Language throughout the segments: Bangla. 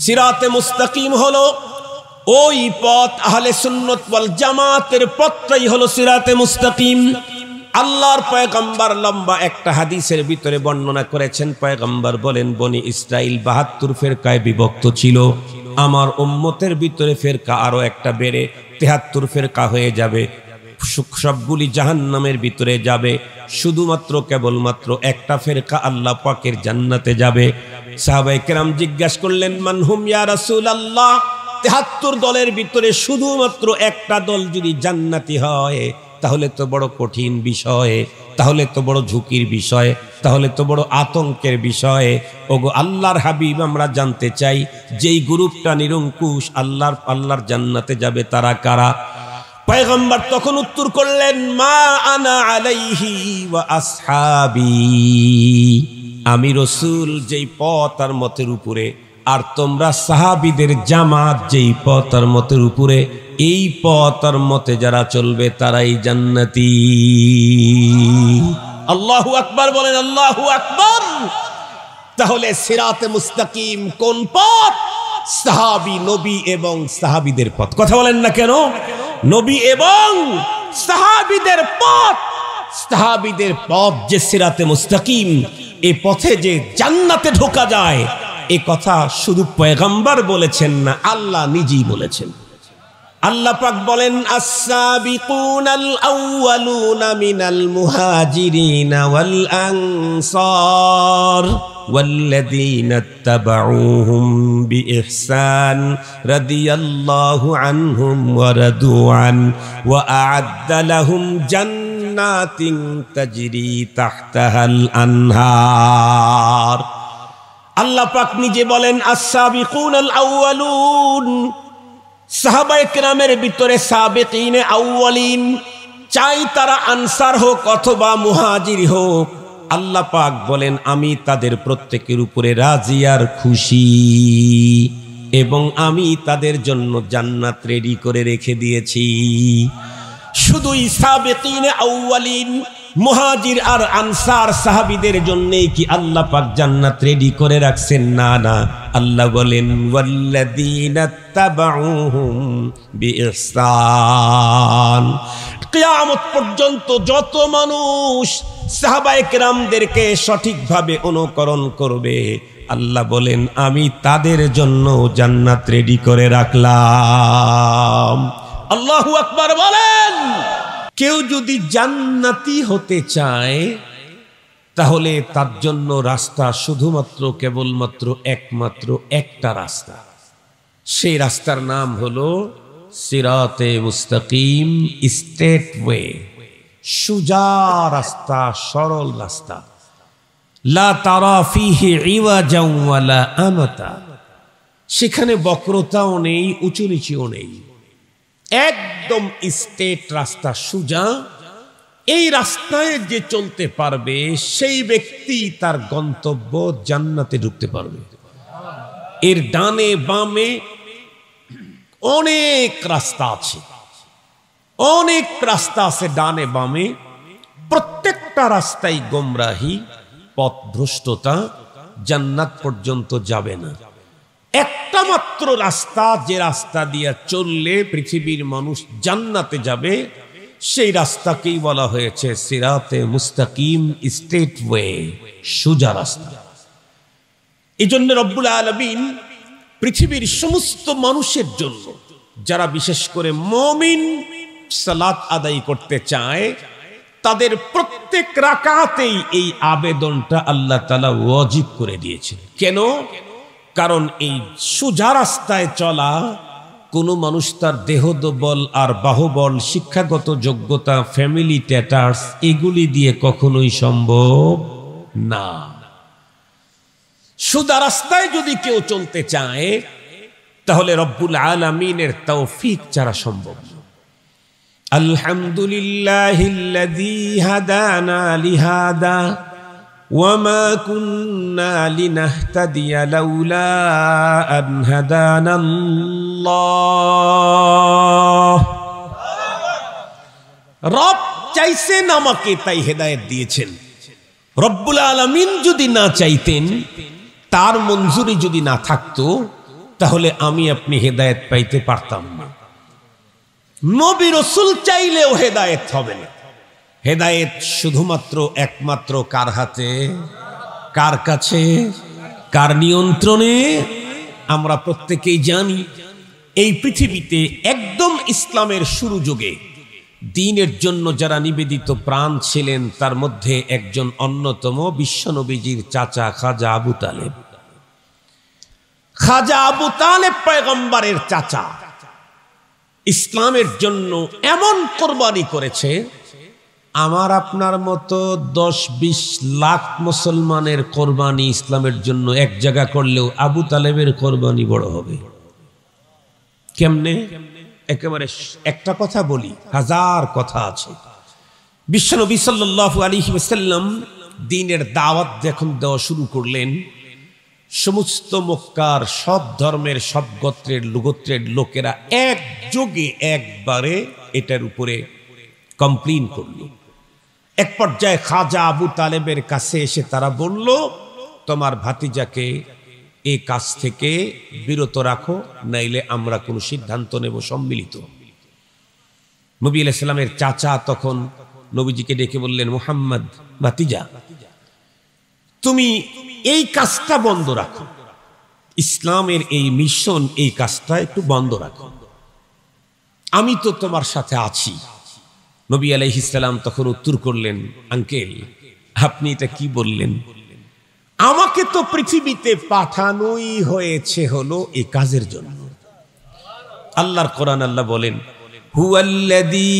সিরাতে মুস্তাকিম হলো ওই পথ, আহলে সুন্নাত ওয়াল জামাতের পথটাই হলো সিরাতে মুস্তাকিম। আল্লাহর পয়গম্বর লম্বা একটা হাদিসের ভিতরে বর্ণনা করেছেন, পয়গম্বর বলেন বনি ইসরাইল ৭২ ফেরকায় বিভক্ত ছিল, আমার উম্মতের ভিতরে ফেরকা আরো একটা বেড়ে ৭৩ ফেরকা হয়ে যাবে, সবগুলি জাহান্নামের ভিতরে যাবে, শুধুমাত্র কেবলমাত্র একটা ফেরকা আল্লাহ পাকের জান্নাতে যাবে। সাহাবায়ে কেরাম জিজ্ঞাসা করলেন মানহুম ইয়া রাসূলুল্লাহ, ৭৩ দলের ভিতরে শুধুমাত্র একটা দল যদি জান্নাতি হয় তাহলে তো বড় কঠিন বিষয়, তাহলে তো বড় ঝুঁকির বিষয়, তাহলে তো বড় আতঙ্কের বিষয়। ওগো আল্লাহর হাবিব, আমরা জানতে চাই যেই গ্রুপটা নিরঙ্কুশ আল্লাহর জান্নাতে যাবে তারা কারা? পয়গম্বর তখন উত্তর করলেন মা আনা আলাইহি ওয়া আসহাবি, আমি রাসূল যেই পথ আর মতের উপরে, আর তোমরা সাহাবীদের জামাত যেই পথ আর মতের উপরে, এই পথ আর মতে যারা চলবে তারাই জান্নাতি। আল্লাহু আকবার বলেন, আল্লাহু আকবার। তাহলে সিরাতে মুস্তাকিম কোন পথ? সাহাবী, নবী এবং সাহাবীদের পথ। কথা বলেন না কেন? নবী এবং সাহাবীদের পথ। সাহাবীদের পথ যে সিরাতে মুস্তাকিম, এই পথে যে জান্নাতে ঢোকা যায়, এ কথা শুধু পয়গম্বর বলেছেন না, আল্লাহ নিজেই বলেছেন। আল্লাহ পাক বলেন আস-সাবিকুনাল আউয়ালুনা মিনাল মুহাজিরিনা ওয়াল আনসার ওয়াল্লাযীনা ইত্তাবাউহুম বিইহসান রাদিয়াল্লাহু আনহুম ওয়া রাদু আন ওয়া আ'আদ্দা লাহুম জান্নাতিন তাজরি তাহতাহাল আনহার। আল্লাহ পাক নিজে বলেন আস-সাবিকুনাল আউয়ালুন, সাহাবায়ে কেরামের ভিতরে সাবিকিনে আউয়ালিন, চাই তারা আনসার হোক অথবা মুহাজির হোক, আল্লাহ পাক বলেন আমি তাদের প্রত্যেকের উপরে রাজি আর খুশি, এবং আমি তাদের জন্য জান্নাত রেডি করে রেখে দিয়েছি। শুধুই সাবিকিনে আউয়ালিন, মুহাজির আর আনসার সাহাবীদের জন্যই কি আল্লাহ পাক জান্নাত রেডি করে রাখছেন? না না, আল্লাহ বলেন ওয়াল্লাযীনা তাবাউহুম বিইহসান। কিয়ামত পর্যন্ত যত মানুষ সাহাবায়ে কেরামদেরকে সঠিকভাবে অনুকরণ করবে, আল্লাহ বলেন আমি তাদের জন্য জান্নাত রেডি করে রাখলাম। আল্লাহু আকবার বলেন। কেউ যদি জান্নাতি হতে চায় তাহলে তার জন্য রাস্তা শুধুমাত্র কেবলমাত্র একমাত্র একটা রাস্তা, সেই রাস্তার নাম হলো সিরাতে মুস্তাকিম, স্ট্রেট ওয়ে, সোজা রাস্তা, সরল রাস্তা। লা তারা ফিহি ইওয়াজাও ওয়ালা আমাতা, সেখানে বক্রতাও নেই, উঁচু নিচুও নেই, একদম স্ট্রেট রাস্তা, সোজা। এই রাস্তায় যে চলতে পারবে সেই ব্যক্তি তার গন্তব্য জান্নাতে ঢুকতে পারবে। এর ডানে বামে অনেক রাস্তা আছে, অনেক রাস্তা আছে ডানে বামে, প্রত্যেকটা রাস্তায় গোমরাহি, পথভ্রষ্টতা, জান্নাত পর্যন্ত যাবে না। একটা মাত্র রাস্তা, যে রাস্তা দিয়ে চললে পৃথিবীর মানুষ জান্নাতে যাবে, সেই রাস্তাকেই বলা হয়েছে সিরাতে মুস্তাকিম, স্ট্রেট ওয়ে, সোজা রাস্তা। এই জন্য রব্বুল আলামিন পৃথিবীর সমস্ত মানুষের জন্য, যারা বিশেষ করে মুমিন সালাত আদায় করতে চায়, তাদের প্রত্যেক রাকাতেই এই আবেদনটা আল্লাহ তাআলা ওয়াজিব করে দিয়েছেন। কেন? কারণ এই সোজা রাস্তায় চলা কোনো মানুষ তার দেহবল আর বাহুবল, শিক্ষাগত যোগ্যতা, ফ্যামিলি স্ট্যাটাস, এগুলি দিয়ে কখনোই সম্ভব না। সোজা রাস্তায় যদি কেউ চলতে চায় তাহলে রব্বুল আলামিনের তৌফিক ছাড়া সম্ভব না। আলহামদুলিল্লাহিল্লাযী হাদানা লিহাদা ওয়ামা কুন্না লিনাহতাদিয়া লাউলা আন হাদানাল্লাহ। রব চাইছেন আমাকে, তাই হেদায়েত দিয়েছেন। রব্বুল আলামিন যদি না চাইতেন, তার মঞ্জুরি যদি না থাকতো, তাহলে আমি আপনি হেদায়েত পাইতে পারতাম না। নবী রাসূল চাইলেও হেদায়েত হবে না। হেদায়েত শুধুমাত্র একমাত্র কার হাতে, কার কাছে, কার নিয়ন্ত্রণে? আমরা প্রত্যেকেই জানি এই পৃথিবীতে একদম ইসলামের শুরু যুগে দ্বীনের জন্য যারা নিবেদিত প্রাণ ছিলেন তার মধ্যে একজন অন্যতম বিশ্বনবীজির চাচা খাজা আবু তালেব। খাজা আবু তালেব পয়গম্বরের চাচা ইসলামের জন্য এমন কোরবানি করেছে, আমার আপনার মতো 10-20 লাখ মুসলমানের কোরবানি ইসলামের জন্য এক জায়গা করলেও আবু তালেবের কোরবানি বড় হবে। কেমনে? একেবারে একটা কথা বলি, হাজার কথা আছে। বিশ্বনবী সাল্লাল্লাহু আলাইহি ওয়াসাল্লাম দ্বীনের দাওয়াত যখন দেওয়া শুরু করলেন, সমস্ত মক্কার সব ধর্মের, সব গোত্রের লোকেরা একযোগে একবারে এটার উপরে কমপ্লেইন করল। এক পর্যায়ে খাজা আবু তালেবের কাছে এসে তারা বলল, তোমার ভাতিজাকে এই কাজ থেকে বিরত রাখো, নাইলে আমরা কোনো সিদ্ধান্ত নেব সম্মিলিত। নবী আলাইহিস সালামের চাচা তখন নবীজিকে ডেকে বললেন, মুহাম্মদ ভাতিজা, তুমি এই কাজটা বন্ধ রাখো, ইসলামের এই মিশন, এই কাজটা একটু বন্ধ রাখো, আমি তো তোমার সাথে আছি। নবী আলাইহিস সালাম তখন উত্তর করলেন, আঙ্কেল আপনি এটা কি বললেন? আমাকে তো পৃথিবীতে পাঠানোই হয়েছে হলো এই কাজের জন্য। আল্লাহর কোরআন আল্লাহ বলেন, হুয়াল্লাযী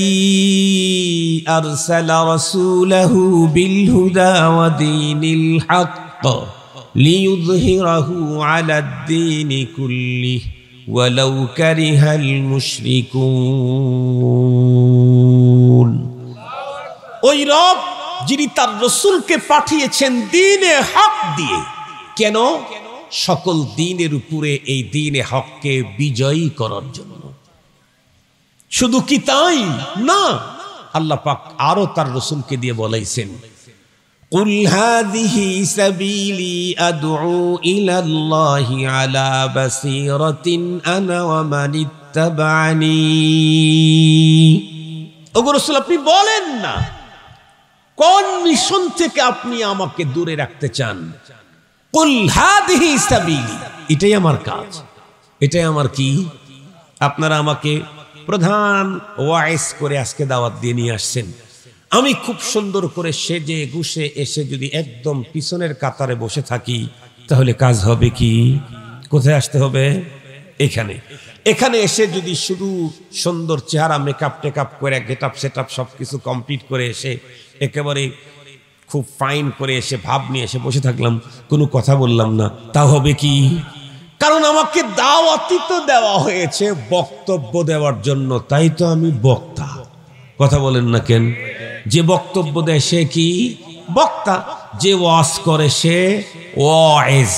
আরসালা রাসূলাহু বিল হুদা ওয়া দীনিল হক লিইয়ুযহিরাহু আলাদ-দীনি কুল্লিহি ওয়ালাউ কারিহাল মুশরিকুন। ওই রব যিনি তার রাসূলকে পাঠিয়েছেন দ্বীনে হক দিয়ে। কেন? সকল দ্বীনের উপরে এই দ্বীনে হককে বিজয়ী করার জন্য। শুধু কি তাই না, আল্লাহ পাক আরো তার রাসূলকে দিয়ে বলাইছেন, কুল হাযিহি সাবিলি আদউ ইলাল্লাহি আলা বাসীরাতিন আনা ওয়া মানিত্তাবা'নি। ওগো রাসূল আপনি বলেন না কোন মিশন থেকে আপনি আমাকে দূরে রাখতে চান? কুল হাযিহি সাবিলি, এটাই আমার কাজ, এটাই আমার কি? আপনারা আমাকে প্রধান ওয়াইজ করে আজকে দাওয়াত দিয়ে নিয়ে আসছেন। আমি খুব সুন্দর করে সেজে গুছে এসে যদি একদম পিছনের কাতারে বসে থাকি তাহলে কাজ হবে কি? কোথায় আসতে হবে? এখানে। এখানে এসে যদি শুধু সুন্দর চেহারা মেকআপ টেকআপ করে গেটআপ সেটআপ সবকিছু কমপ্লিট করে এসে একেবারে খুব ফাইন করে এসে ভাব নিয়ে এসে বসে থাকলাম, কোনো কথা বললাম না, তা হবে কি? কারণ আমাকে দাওয়াতই তো দেওয়া হয়েছে বক্তব্য দেওয়ার জন্য, তাই তো আমি বক্তা। কথা বলেন না কেন? যে বক্তব্য দেয় সে কি? বক্তা। যে ওয়াজ করে সে ওয়াইজ,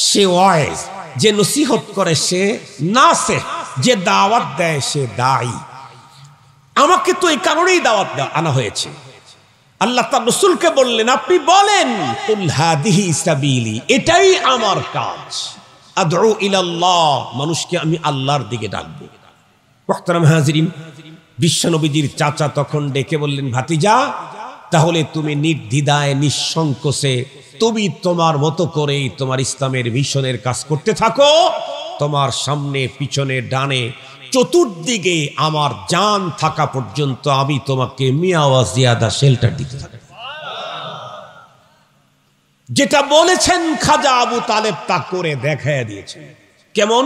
সে ওয়াইজ। যে নসিহত করে সে নাসিহ, যে দাওয়াত দেয় সে দায়ী। আমাকে তো এই কারণেই দাওয়াত আনা হয়েছে। আল্লাহ তার রাসূলকে বললেন, আপনি বলেন কুল হাযিহি সাবিলি, এটাই আমার কাজ, আদউ ইলাল্লাহ, মানুষকে আমি আল্লাহর দিকে ডাকবো। মুহতারাম হাজিরিন, বিশ্বনবীজির চাচা তখন ডেকে বললেন, ভাতিজা তাহলে তুমি নির্দ্বিধায় নিঃসংকোচে তুমি তোমার মতো করেই তোমার ইসলামের মিশনের কাজ করতে থাকো। তোমার সামনে পিছনে ডানে চতুর্দিকে আমার জান থাকা পর্যন্ত আমি তোমাকে মিয়া ওয়া জিয়াদা শেল্টার দিতে থাকি। যেটা বলেছেন খাজা আবু তালেব তা করে দেখায় দিয়েছেন। কেমন?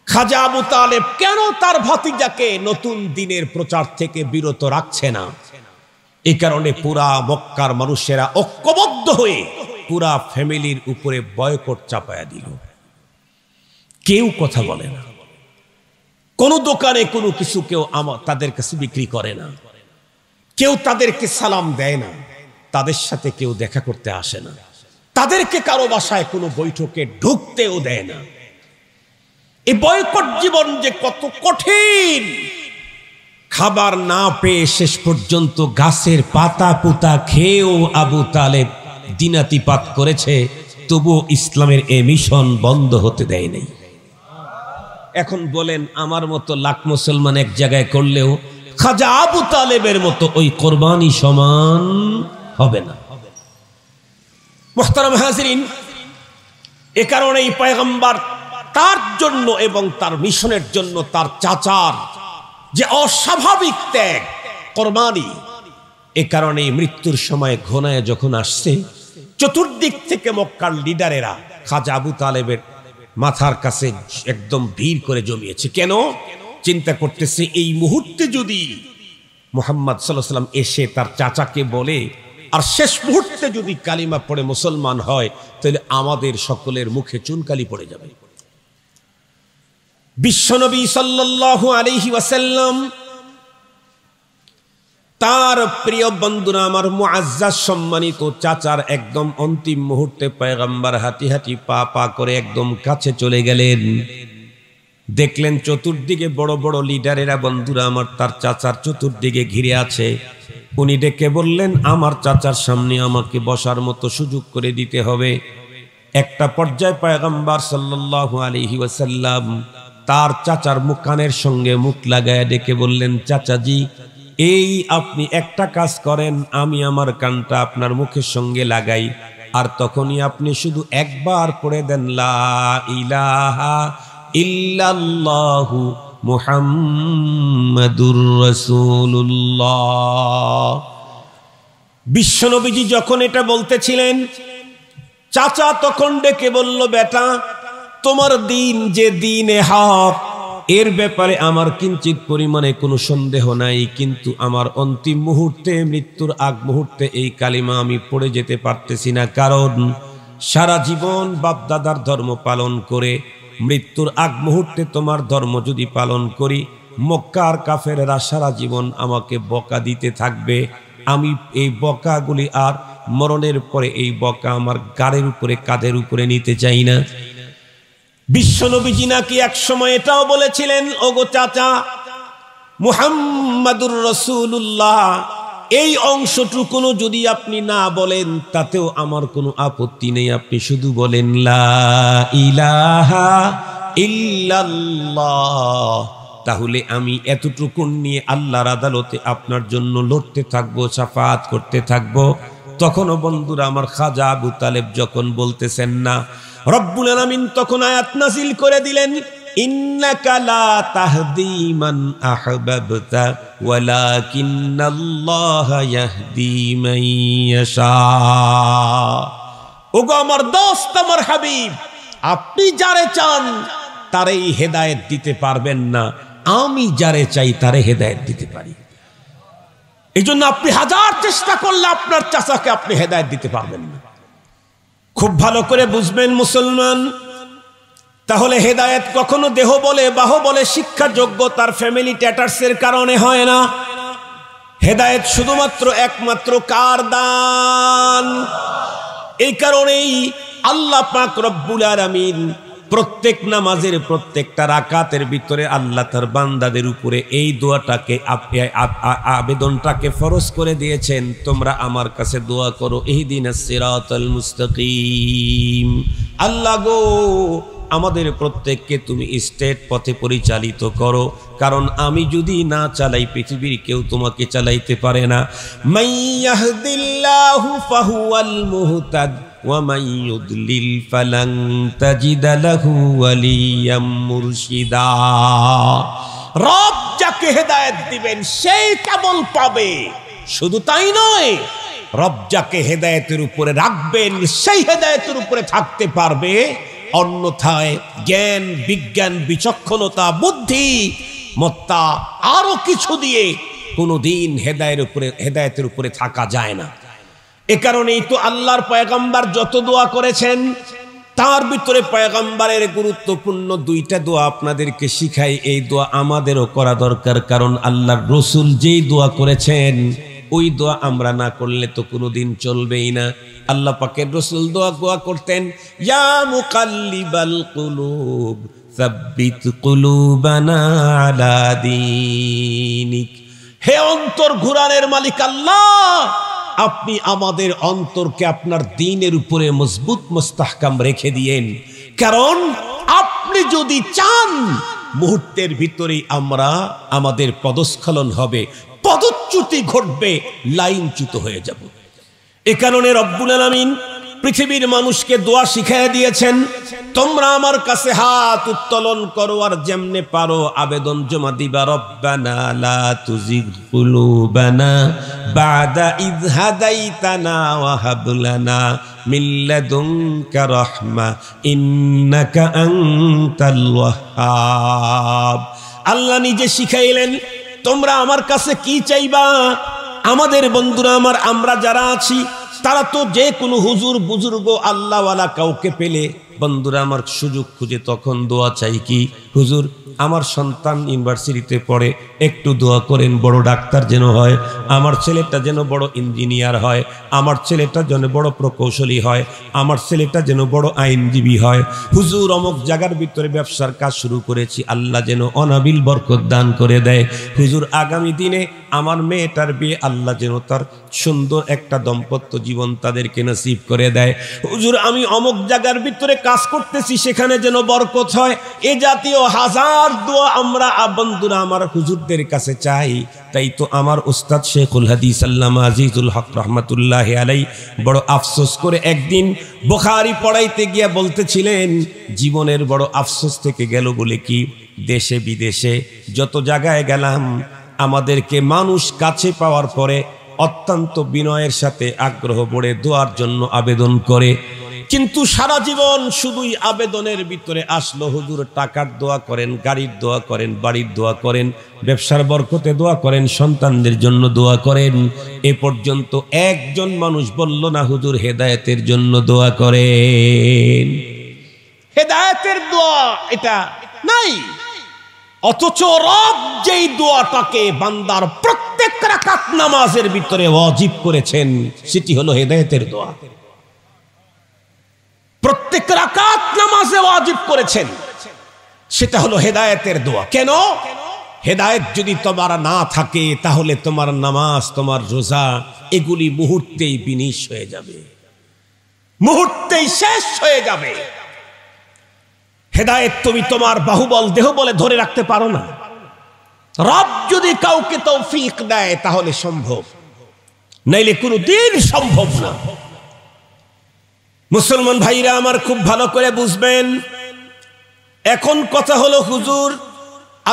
খাজা আবু তালেব কেন তার ভাতিজাকে নতুন দিনের প্রচার থেকে বিরত রাখছে না? এই কারণে পুরা মক্কার মানুষেরা ঐক্যবদ্ধ হয়ে পুরা ফ্যামিলির উপরে বয়কট চাপায়া দিল। কেউ কথা বলে না, কোন দোকানে কোনো কিছু কেউ তাদের কাছে বিক্রি করে না, কেউ তাদেরকে সালাম দেয় না, তাদের সাথে কেউ দেখা করতে আসে না, তাদেরকে কারো বাসায় কোনো বৈঠকে ঢুকতেও দেয় না। এই বয়কট জীবন যে কত কঠিন! খাবার না পেয়ে শেষ পর্যন্ত গাছের পাতা পুতা খেয়েও আবু তালেব দিনাতিপাত করেছে, তবুও ইসলামের এ মিশন বন্ধ হতে দেয় নাই। এখন বলেন আমার মতো লাখ মুসলমান এক জায়গায় করলেও খাজা আবু তালেবের মতো ওই কোরবানি সমান হবে না। মুহতারাম হাজিরিন, এ কারণেই পয়গম্বর তার জন্য এবং তার মিশনের জন্য তার চাচার যে অস্বাভাবিক ত্যাগ কোরবানি, এ কারণেই মৃত্যুর সময় ঘনায় যখন আসছে চতুর্দিক থেকে মক্কার লিডারেরা খাজা আবু তালেবের মাথার কাছে একদম ভিড় করে জমিয়েছে। কেন? চিন্তা করতেছে এই মুহূর্তে যদি মুহাম্মদ সাল্লাল্লাহু আলাইহি ওয়াসাল্লাম এসে তার চাচাকে বলে আর শেষ মুহূর্তে যদি কালিমা পড়ে মুসলমান হয়, তাহলে আমাদের সকলের মুখে চুনকালি পড়ে যাবে। বিশ্বনবী সাল্লাল্লাহু আলাইহি ওয়াসাল্লাম তার প্রিয় বন্ধুরা আমার মুআজ্জাজ সম্মানিত চাচার একদম অন্তিম মুহূর্তে পয়গম্বর হাঁটি হাঁটি পা পা করে একদম কাছে চলে গেলেন। দেখলেন চতুর্দিকে বড় বড় লিডারেরা বন্ধুরা আমার তার চাচার চতুর্দিকে ঘিরে আছে। উনি ডেকে বললেন, আমার চাচার সামনে আমাকে বসার মতো সুযোগ করে দিতে হবে। একটা পর্যায়ে পয়গম্বর সাল্লাল্লাহু আলাইহি ওয়াসাল্লাম তার চাচার কানের সঙ্গে মুখ লাগায় ডেকে বললেন, চাচাজি এই আপনি একটা কাজ করেন, আমি আমার কানটা আপনার মুখের সঙ্গে লাগাই, আর তখনই আপনি শুধু একবার পড়ে দেন লা ইলাহা ইল্লাল্লাহু মুহাম্মাদুর রাসূলুল্লাহ। বিশ্বনবীজি যখন এটা বলতেছিলেন, চাচা তখন ডেকে বলল, বেটা তোমার দিন যে দিনে হক, এর ব্যাপারে আমার কিঞ্চিত পরিমাণে কোনো সন্দেহ নাই, কিন্তু আমার অন্তিম মুহূর্তে মৃত্যুর আগ মুহূর্তে এই কালিমা আমি পড়ে যেতে পারতেছি না, কারণ সারা জীবন বাপদাদার ধর্ম পালন করে মৃত্যুর আগ মুহূর্তে তোমার ধর্ম যদি পালন করি, মক্কার কাফেররা সারা জীবন আমাকে বকা দিতে থাকবে। আমি এই বকাগুলি আর মরণের পরে এই বকা আমার গাড়ের উপরে কাঁধের উপরে নিতে চাই না। বিশ্বনবীজি নাকি এক সময় এটাও বলেছিলেন, ওগো চাচা মুহাম্মাদুর রাসূলুল্লাহ এই অংশটুকু যদি আপনি না বলেন তাতেও আমার কোনো আপত্তি নেই, আপনি শুধু বলেন লা ইলাহা ইল্লাল্লাহ, তাহলে আমি এতটুকু নিয়ে আল্লাহর আদালতে আপনার জন্য লড়তে থাকবো, শাফাআত করতে থাকবো। তখনও বন্ধুরা আমার খাজা আবু তালেব যখন বলতেছেন না, রব্বুল আলামিন তখন আয়াত নাযিল করে দিলেন, ইন্নাকা লা তাহদি মান আহবাবতা ওয়ালাকিন্নাল্লাহা ইয়াহদি মান ইয়াশা। ওগো আমার দোস্ত, আমার হাবিব, আপনি যারে চান তারেই হেদায়েত দিতে পারবেন না, আমি যারে চাই তারে হেদায়েত দিতে পারি। এই জন্য আপনি হাজার চেষ্টা করলে আপনার চাচাকে আপনি হেদায়েত দিতে পারবেন না। খুব ভালো করে বুঝবেন মুসলমান, তাহলে হেদায়েত কখনো দেহ বলে বাহ বলে শিক্ষা যোগ্যতার ফ্যামিলি স্ট্যাটাসের কারণে হয় না। হেদায়েত শুধুমাত্র একমাত্র কার দান? এই কারণেই আল্লাহ পাক রব্বুল আলামিন প্রত্যেক নামাজের প্রত্যেকটা রাকাতের ভিতরে আল্লাহ তার বান্দাদের উপরে এই দোয়াটাকে আবেদনটাকে ফরজ করে দিয়েছেন, তোমরা আমার কাছে দোয়া করো, ইহদিনাস সিরাতাল মুস্তাকিম। আল্লাহ গো, আমাদের প্রত্যেককে তুমি স্টেট পথে পরিচালিত করো, কারণ আমি যদি না চালাই পৃথিবীর কেউ তোমাকে চালাইতে পারে না। মাইয়াহদিল্লাহু ফাহুয়াল মুহতাদ ওয়া মান ইউদলিল ফালান তাজিদা লাহু ওয়ালিয়াম মুরশিদা। রব যাকে হেদায়েত দিবেন সেই কেবল পাবে, শুধু তাই নয়, রব যাকে হেদায়েতের উপরে রাখবেন সেই হেদায়েতের উপরে থাকতে পারবে। অন্যথায় জ্ঞান বিজ্ঞান বিচক্ষণতা বুদ্ধি মত্তা আরো কিছু দিয়ে কোনোদিন হেদায়েতের উপরে থাকা যায় না। এ কারণেই তো আল্লাহর পয়গম্বর যত দোয়া করেছেন তার ভিতরে পয়গম্বরের গুরুত্বপূর্ণ দুইটা দোয়া আপনাদেরকে শিখাই। এই দোয়া আমাদেরও করা দরকার, কারণ আল্লাহর রাসূল যেই দোয়া করেছেন ওই দোয়া আমরা না করলে তো কোনোদিন চলবেই না। আল্লাহ পাকের রাসূল দোয়া করতেন, ইয়া মুকাল্লিবাল কুলুব সাব্বিত কুলুবানা আলা দীনিক। হে অন্তর ঘুরানের মালিক আল্লাহ, আপনি আমাদের অন্তরকে আপনার দ্বীনের উপরে মজবুত মুস্তাহকাম রেখে দিয়েন, কারণ আপনি যদি চান মুহূর্তের ভিতরেই আমরা আমাদের পদস্খলন হবে, পদচ্যুতি ঘটবে, লাইনচ্যুত হয়ে যাব। এ কারণে রব্বুল আলামিন পৃথিবীর মানুষকে দোয়া শিখাইয়া দিয়েছেন, তোমরা আমার কাছে হাত উত্তোলন করো আর যেমনে পারো আবেদন জমা দিবা। রব্বানা লা তুজিগ কুলুবানা বাদা ইয হাদাইতানা ওয়া হাব লানা মিন লাদুনকা রাহমা ইন্নাকা আনতাল ওয়াহ্হাব। আল্লাহ নিজে শিখাইলেন, তোমরা আমার কাছে কি চাইবা। আমাদের বন্ধুরা আমার, আমরা যারা আছি তারা তো যে কোনো হুজুর বুজুর্গ আল্লাহওয়ালা কাউকে পেলে বন্ধুরা আমার সুযোগ খুঁজে তখন দোয়া চাই কি, হুজুর আমার সন্তান ইউনিভার্সিটিতে পড়ে, একটু দোয়া করেন বড় ডাক্তার যেন হয়, আমার ছেলেটা যেন বড় ইঞ্জিনিয়ার হয়, আমার ছেলেটা যেন বড় প্রকৌশলী হয়, আমার ছেলেটা যেন বড় আইনজীবী হয়। হুজুর অমুক জায়গার ভিতরে ব্যবসার কাজ শুরু করেছি, আল্লাহ যেন অনাবিল বরকত দান করে দেয়। হুজুর আগামী দিনে আমার মেয়েটার বিয়ে, আল্লাহ যেন তার সুন্দর একটা দাম্পত্য জীবন তাদেরকে নসিব করে দেয়। হুজুর আমি অমুক জায়গার ভিতরে কাজ করতেছি, সেখানে যেন বরকত হয়। এ জাতীয় হাজার দোয়া আমরা বন্ধুরা আমার হুজুরদের কাছে চাই। তাই তো আমার উস্তাদ শেখুল হাদিস আল্লামা আজিজুল হক রহমাতুল্লাহ আলাইহি বড় আফসোস করে একদিন বুখারী পড়াইতে গিয়া বলতেছিলেন, জীবনের বড় আফসোস থেকে গেল বলে কি, দেশে বিদেশে যত জায়গায় গেলাম আমাদেরকে মানুষ কাছে পাওয়ার পরে অত্যন্ত বিনয়ের সাথে আগ্রহ ভরে দোয়ার জন্য আবেদন করে, কিন্তু সারা জীবন শুধুই আবেদনের ভিতরে আসলো। হুজুর টাকার দোয়া করেন, গাড়ির দোয়া করেন, বাড়ির দোয়া করেন, ব্যবসার বরকতে দোয়া করেন, সন্তানদের জন্য দোয়া করেন। এ পর্যন্ত একজন মানুষ বলল না হুজুর হেদায়েতের জন্য দোয়া করেন। হেদায়েতের দোয়া এটা নাই। অথচ রব যেই দোয়াটাকে বান্দার প্রত্যেক রাকাত নামাজের ভিতরে ওয়াজিব করেছেন সেটি হলো হেদায়েতের দোয়া। প্রত্যেক রাকাত নামাজে ওয়াজিব করেছেন, সেটা হলো হেদায়েতের দোয়া। কেন? হেদায়েত যদি তোমার না থাকে তাহলে তোমার নামাজ, তোমার রোজা এগুলি মুহূর্তেই বিনিশ হয়ে যাবে, মুহূর্তেই শেষ হয়ে যাবে। হেদায়েত তুমি তোমার বাহুবল দেহ বলে ধরে রাখতে পারো না। রব যদি কাউকে তৌফিক দেয় তাহলে সম্ভব, নাইলে কোনোদিন সম্ভব না। মুসলমান ভাইরা আমার খুব ভালো করে বুঝবেন। এখন কথা হলো হুজুর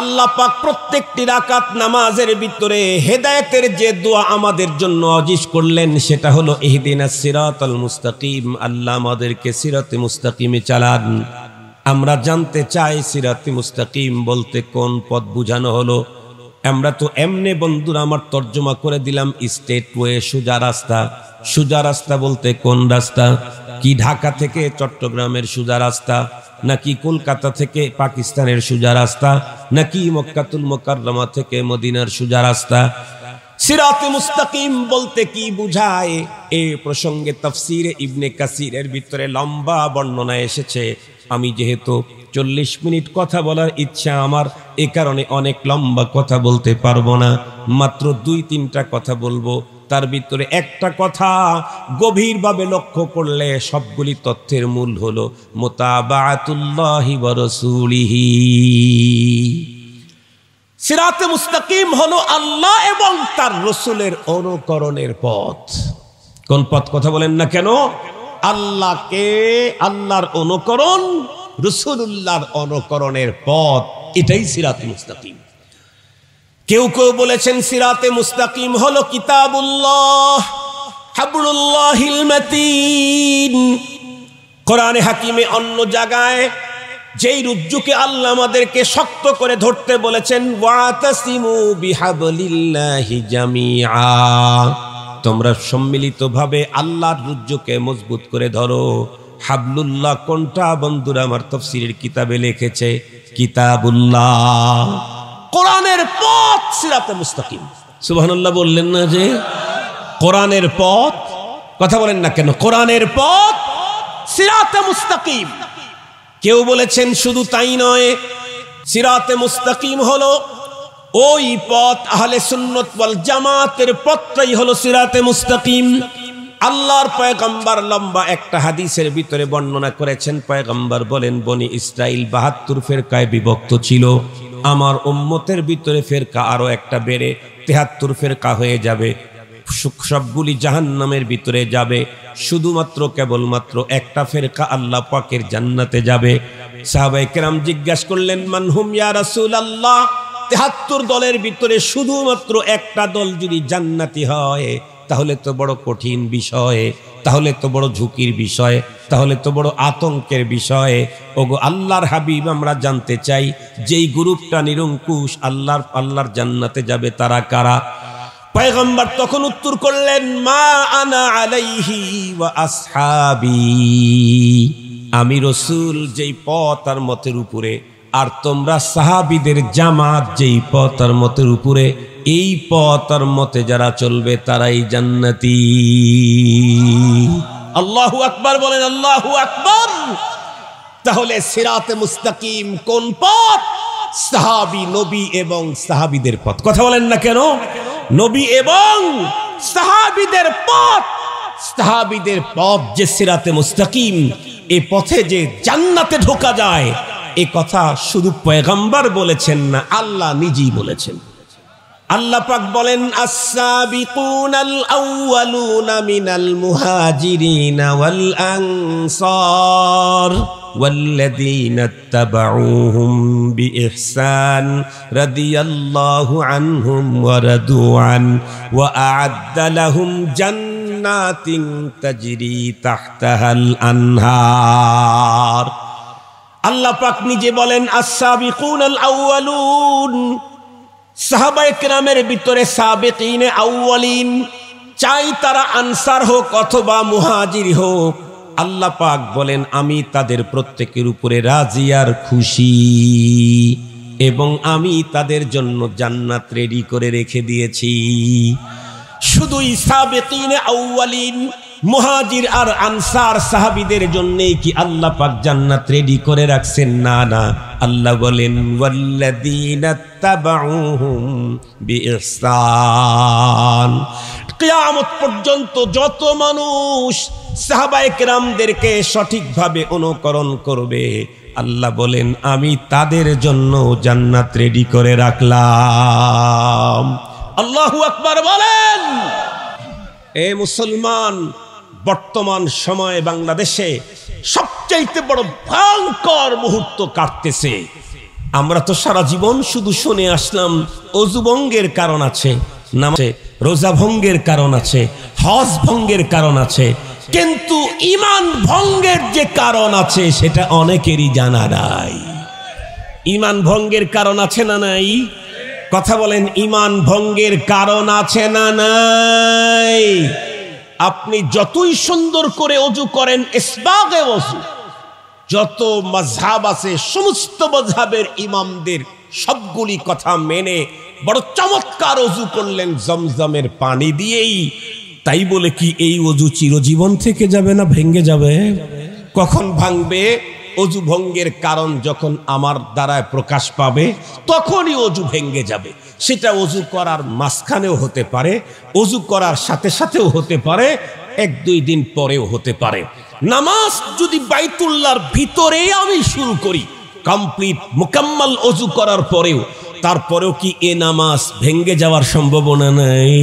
আল্লাহ পাক প্রত্যেকটি রাকাত নামাজের ভিতরে হেদায়েতের যে দোয়া আমাদের জন্য ওয়াজিব করলেন সেটা হলো ইহদিনাস সিরাতাল মুস্তাকিম। আল্লাহ আমাদেরকে সিরাতে মুস্তাকিমে চালান। আমরা জানতে চাই সিরাতে মুস্তাকিম বলতে কোন পথ বুঝানো হলো। আমরা তো এমনি বন্ধুরা আমার তর্জমা করে দিলাম স্টেট ওয়ে, সোজা রাস্তা। সোজা রাস্তা বলতে কোন রাস্তা? কি ঢাকা থেকে চট্টগ্রামের সোজা রাস্তা, নাকি কলকাতা থেকে পাকিস্তানের সোজা রাস্তা, নাকি মক্কাতুল মুকাররমা থেকে মদিনার সোজা রাস্তা? সিরাতে মুস্তাকিম বলতে কি বুঝায় এই প্রসঙ্গে তাফসীরে ইবনে কাসিরের ভিতরে লম্বা বর্ণনা এসেছে। আমি যেহেতু 40 মিনিট কথা বলার ইচ্ছা আমার, এ কারণে অনেক লম্বা কথা বলতে পারবো না, মাত্র 2-3টা কথা বলবো। তার ভিতরে একটা কথা গভীরভাবে লক্ষ্য করলে সবগুলি তথ্যের মূল হলো মুতাবাআতুল্লাহি ওয়া রাসূলিহি। সিরাতে মুস্তাকিম হলো আল্লাহ এবং তার রাসূলের অনুকরণের পথ। কোন পথ কথা বলেন না কেন? আল্লাহকে, আল্লাহর অনুকরণ, রাসূলুল্লাহর অনুকরণের পথ, এটাই সিরাতে মুস্তাকিম। কেউ কেউ বলেছেন সিরাতে মুস্তাকিম হলো কিতাবুল্লাহ, হাবলুল্লাহিল মাতিন। কোরআনে হাকিমে অন্য জায়গায় যেই রুজ্জুকে আল্লাহ আমাদেরকে শক্ত করে ধরতে বলেছেন, ওয়াতাসিমু বিহাবলিল্লাহি জামিআ, তোমরা সম্মিলিতভাবে আল্লাহর রুজ্জুকে মজবুত করে ধরো। হাবলুল্লাহ কোনটা বন্ধুরা আমার তাফসীরের কিতাবে লিখেছে কিতাবুল্লাহ, কোরআনের পথ সিরাতে মুস্তাকিম। সুবহানাল্লাহ বললেন না যে কোরআনের পথ? কথা বলেন না কেন? কোরআনের পথ সিরাতে মুস্তাকিম। কেউ বলেছেন শুধু তাই নয়, সিরাতে মুস্তাকিম হলো ওই পথ, আহলে সুন্নাত ওয়াল জামাতের পথটাই হলো সিরাতে মুস্তাকিম। আল্লাহর পয়গম্বর লম্বা একটা হাদিসের ভিতরে বর্ণনা করেছেন, পয়গম্বর বলেন বনি ইসরাইল ৭২ ফেরকায় বিভক্ত ছিল, আমার উম্মতের ভিতরে ফেরকা আরো একটা বেড়ে ৭৩ ফেরকা হয়ে যাবে, সবগুলি জাহান্নামের ভিতরে যাবে, শুধুমাত্র কেবলমাত্র একটা ফেরকা আল্লাহ পাকের জান্নাতে যাবে। সাহাবায়ে কেরাম জিজ্ঞাসা করলেন মানহুম ইয়া রাসূলুল্লাহ, ৭৩ দলের ভিতরে শুধুমাত্র একটা দল যদি জান্নাতি হয় তাহলে তো বড় কঠিন বিষয়, তাহলে তো বড় ঝুঁকির বিষয়, তাহলে তো বড় আতঙ্কের বিষয়। ওগো আল্লাহর হাবিব, আমরা জানতে চাই যেই গ্রুপটা নিরঙ্কুশ আল্লাহর জান্নাতে যাবে তারা কারা? পয়গম্বর তখন উত্তর করলেন মা আনা আলাইহি ওয়া আসহাবি, আমি রাসূল যেই পথ আর মতের উপরে, আর তোমরা সাহাবীদের জামাত যেই পথ আর মতের উপরে, এই পথ আর মতে যারা চলবে তারাই জান্নাতি। আল্লাহু আকবার বলেন, আল্লাহু আকবার। তাহলে সিরাতে মুস্তাকিম কোন পথ? সাহাবী, নবী এবং সাহাবীদের পথ। কথা বলেন না কেন? নবী এবং সাহাবীদের পথ। সাহাবীদের পথ যে সিরাতে মুস্তাকিম, এই পথে যে জান্নাতে ঢোকা যায়, এই কথা শুধু পয়গম্বর বলেছেন না, আল্লাহ নিজেই বলেছেন। আল্লাহ পাক বলেন আস-সাবিকুনাল আউয়ালুনা মিনাল মুহাজিরিনা ওয়াল আনসার ওয়াল্লাযীনা ইত্তাবাউহুম বিইহসান রাদিয়াল্লাহু আনহুম ওয়া রাদু আন ওয়া আ'আদ্দা লাহুম জান্নাতিন তাজরি তাহতাহাল আনহার। আল্লাহ পাক নিজে বলেন আস-সাবিকুনাল আউয়ালুন, সাহাবায়ে কেরামের ভিতরে সাবিকিনে আউয়ালিন, চাই তারা আনসার হোক অথবা মুহাজির হোক, আল্লাহ পাক বলেন আমি তাদের প্রত্যেকের উপরে রাজি আর খুশি, এবং আমি তাদের জন্য জান্নাত রেডি করে রেখে দিয়েছি। শুধুই সাবিকিনে আউয়ালিন, মুহাজির আর আনসার সাহাবীদের জন্যই কি আল্লাহ পাক জান্নাত রেডি করে রাখছেন? না না, আল্লাহ বলেন ওয়াল্লাযীনা তাবাউহুম বিইহসান। কিয়ামত পর্যন্ত যত মানুষ সাহাবায়ে কেরামদেরকে সঠিকভাবে অনুকরণ করবে, আল্লাহ বলেন আমি তাদের জন্য জান্নাত রেডি করে রাখলাম। আল্লাহু আকবার বলেন। এ মুসলমান, বর্তমান সময়ে বাংলাদেশে সবচাইতে বড় ভয়ঙ্কর মুহূর্ত কাটতেছে। আমরা তো সারা জীবন শুধু শুনে আসলাম ওযু ভঙ্গের কারণ আছে, নামাজে রোজা ভঙ্গের কারণ আছে, হজ ভঙ্গের কারণ আছে, কিন্তু ঈমান ভঙ্গের যে কারণ আছে সেটা অনেকেরই জানা নাই। ঈমান ভঙ্গের কারণ আছে না নাই? কথা বলেন, ঈমান ভঙ্গের কারণ আছে না নাই? আপনি যতই সুন্দর করে ওযু করেন, ইসবাগে ওযু, যত মাযহাব আছে সমস্ত মাযহাবের ইমামদের সবগুলি কথা মেনে বড় চমৎকার ওযু করলেন জমজমের পানি দিয়েই, তাই বলে কি এই ওযু চিরজীবন থেকে যাবে না ভেঙে যাবে? কখন ভাঙবে? ওযু ভঙ্গের কারণ যখন আমার দ্বারায় প্রকাশ পাবে তখনই ওযু ভেঙে যাবে। সেটা ওযু করার মাঝখানেও হতে পারে, ওযু করার সাথে সাথেও হতে পারে, ১-২ দিন পরেও হতে পারে। নামাজ যদি বাইতুল্লাহর ভিতরে আমি শুরু করি, কমপ্লিট মুকাম্মাল ওযু করার পরেও, তারপরেও কি এ নামাজ ভেঙে যাওয়ার সম্ভাবনা নাই?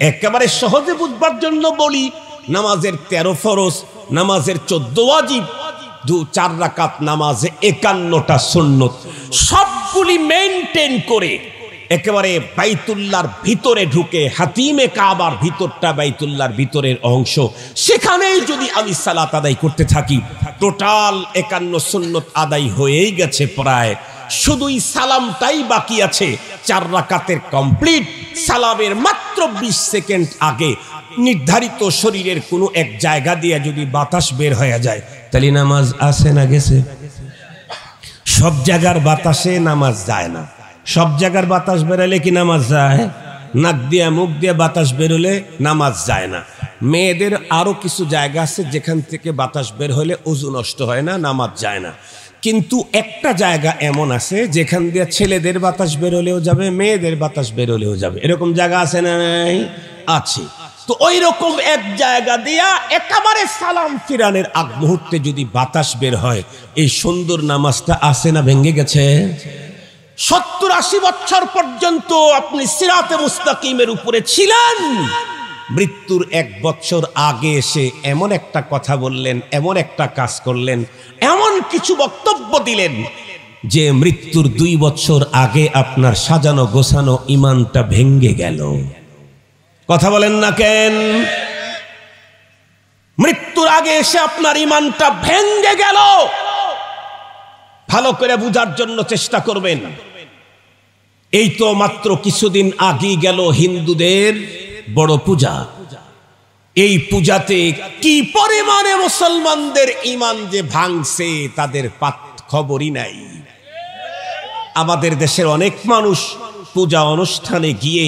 একেবারে সহজে বুঝবার জন্য বলি, নামাজের ১৩ ফরজ, নামাজের ১৪ ওয়াজিব, ৪ রাকাত নামাজে ৫১টা সুন্নত, সবগুলি মেইনটেইন করে একেবারে বাইতুল্লাহর ভিতরে ঢুকে, হাতিমে কাবার ভিতরটা বাইতুল্লাহর ভিতরের অংশ, সেখানেই যদি আমি সালাত আদায় করতে থাকি, টোটাল ৫১ সুন্নত আদায় হয়েই গেছে প্রায়। শুধুই সালামটাই বাকি আছে, ৪ রাকাতের কমপ্লিট। সালামের মাত্র ২০ সেকেন্ড আগে নির্ধারিত শরীরের কোনো এক জায়গা দিয়ে যদি বাতাস বের হয়ে যায়, তাহলে নামাজ আছে না গেছে? সব জায়গার বাতাসে নামাজ যায় না। সব জায়গার বাতাস বেরোলে কি নামাজ যায়? নাক দিয়ে মুখ দিয়ে বাতাস বেরোলে নামাজ যায় না। মেয়েদের আরো কিছু জায়গা আছে যেখান থেকে বাতাস বের হলে ওযু নষ্ট হয় না, নামাজ যায় না। কিন্তু একটা জায়গা এমন আছে যেখান দিয়ে ছেলেদের বাতাস বেরোলেও যাবে, মেয়েদের বাতাস বেরোলেও যাবে। এরকম জায়গা আছে না নাই? আছে। তো ওই রকম এক জায়গা দিয়া একেবারে সালাম ফিরানের আগ মুহূর্তে যদি বাতাস বের হয়, এই সুন্দর নামাজটা আসে না ভেঙে গেছে? 70-80 বছর পর্যন্ত আপনি সিরাতে মুস্তাকিমের উপরে ছিলেন, মৃত্যুর 1 বছর আগে এসে এমন একটা কথা বললেন, এমন একটা কাজ করলেন, এমন কিছু বক্তব্য দিলেন যে মৃত্যুর 2 বছর আগে আপনার সাজানো গোছানো ইমানটা ভেঙে গেল। কথা বলেন না কেন? মৃত্যুর আগে এসে আপনার ইমানটা ভেঙে গেল। ভালো করে বুঝার জন্য চেষ্টা করবেন। এই তো মাত্র কিছুদিন আগে গেল হিন্দুদের বড় পূজা। এই পূজাতে কি পরিমাণে মুসলমানদের ইমান যে ভাঙছে তাদের খবরই নাই। আমাদের দেশের অনেক মানুষ পূজা অনুষ্ঠানে গিয়ে